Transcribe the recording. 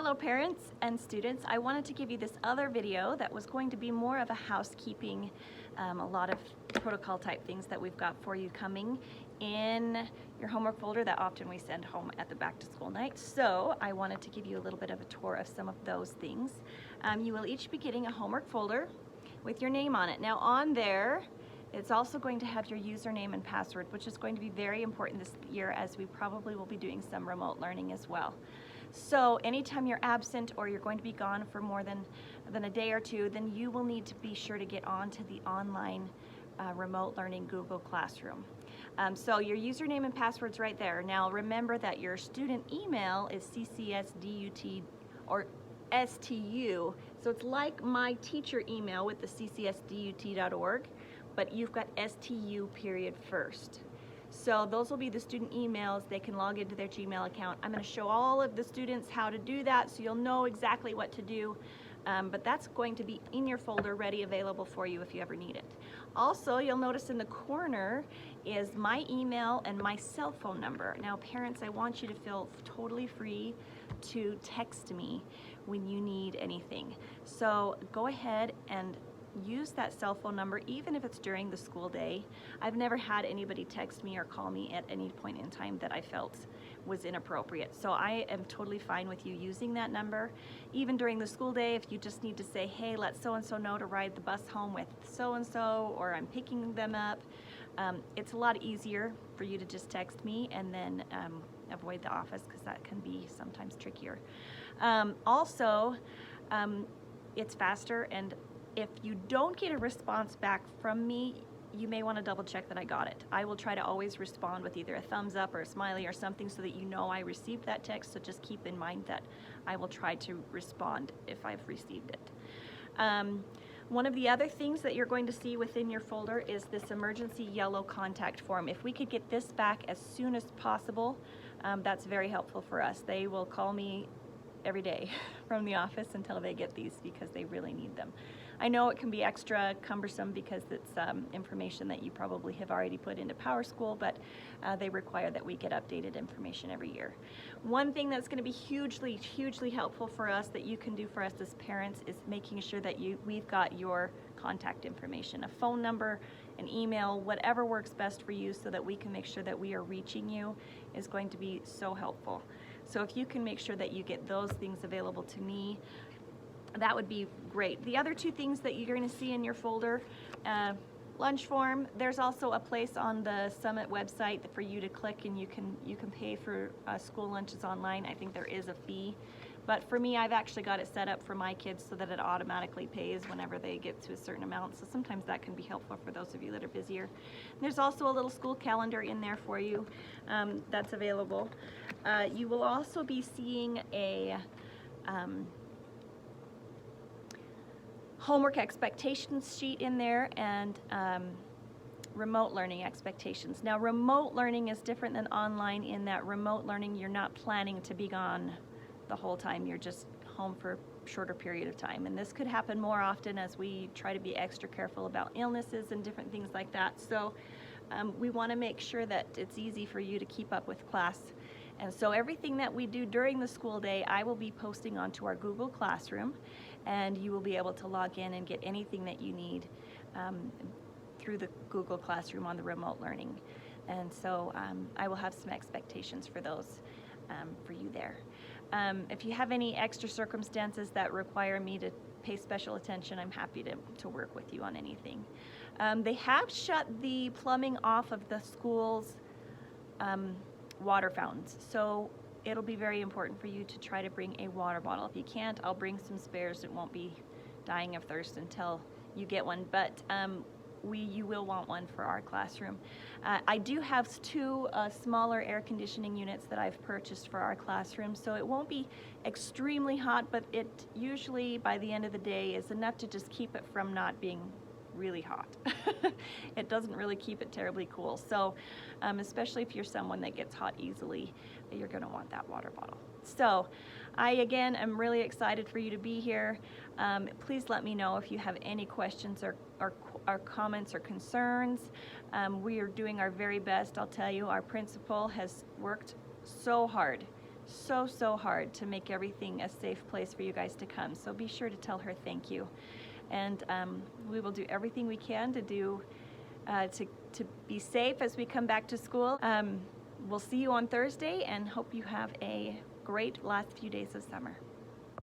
Hello parents and students. I wanted to give you this other video that was going to be more of a housekeeping, a lot of protocol type things that we've got for you coming in your homework folder that often we send home at the back to school night. So I wanted to give you a little bit of a tour of some of those things. You will each be getting a homework folder with your name on it. Now on there, it's also going to have your username and password, which is going to be very important this year as we probably will be doing some remote learning as well. So anytime you're absent or you're going to be gone for more than a day or two, then you will need to be sure to get onto the online remote learning Google Classroom. So your username and password's right there. Now remember that your student email is ccsdut or STU. So it's like my teacher email with the ccsdut.org, but you've got STU period first. So those will be the student emails. They can log into their Gmail account. I'm going to show all of the students how to do that so you'll know exactly what to do. But that's going to be in your folder ready, available for you if you ever need it. Also, you'll notice in the corner is my email and my cell phone number. Now parents, I want you to feel totally free to text me when you need anything. So go ahead and use that cell phone number even if it's during the school day. I've never had anybody text me or call me at any point in time that I felt was inappropriate. So I am totally fine with you using that number. Even during the school day, if you just need to say, hey, let so-and-so know to ride the bus home with so-and-so, or I'm picking them up, it's a lot easier for you to just text me and then avoid the office because that can be sometimes trickier. Also, it's faster, and if you don't get a response back from me, you may want to double check that I got it. I will try to always respond with either a thumbs up or a smiley or something so that you know I received that text, so just keep in mind that I will try to respond if I've received it. One of the other things that you're going to see within your folder is this emergency yellow contact form. If we could get this back as soon as possible, that's very helpful for us. They will call me every day from the office until they get these because they really need them. I know it can be extra cumbersome because it's information that you probably have already put into PowerSchool, but they require that we get updated information every year. One thing that's going to be hugely, hugely helpful for us that you can do for us as parents is making sure that we've got your contact information, a phone number, an email, whatever works best for you so that we can make sure that we are reaching you is going to be so helpful. So if you can make sure that you get those things available to me, that would be great. The other two things that you're going to see in your folder, lunch form. There's also a place on the Summit website for you to click, and you can pay for school lunches online. I think there is a fee, but for me, I've actually got it set up for my kids so that it automatically pays whenever they get to a certain amount. So sometimes that can be helpful for those of you that are busier. There's also a little school calendar in there for you that's available. You will also be seeing a homework expectations sheet in there and remote learning expectations. Now remote learning is different than online in that remote learning you're not planning to be gone the whole time, you're just home for a shorter period of time, and this could happen more often as we try to be extra careful about illnesses and different things like that. So we want to make sure that it's easy for you to keep up with class. And so everything that we do during the school day, I will be posting onto our Google Classroom, and you will be able to log in and get anything that you need through the Google Classroom on the remote learning. And so I will have some expectations for those for you there. If you have any extra circumstances that require me to pay special attention, I'm happy to work with you on anything. They have shut the plumbing off of the school's water fountains, so it'll be very important for you to try to bring a water bottle. If you can't, I'll bring some spares. It won't be dying of thirst until you get one, but you will want one for our classroom. I do have two smaller air conditioning units that I've purchased for our classroom, so it won't be extremely hot, but it usually by the end of the day is enough to just keep it from not being really hot. It doesn't really keep it terribly cool. So especially if you're someone that gets hot easily, you're going to want that water bottle. So I again am really excited for you to be here. Please let me know if you have any questions or comments or concerns. We are doing our very best. I'll tell you, our principal has worked so hard so hard to make everything a safe place for you guys to come. So be sure to tell her thank you. And we will do everything we can to to be safe as we come back to school. We'll see you on Thursday and hope you have a great last few days of summer.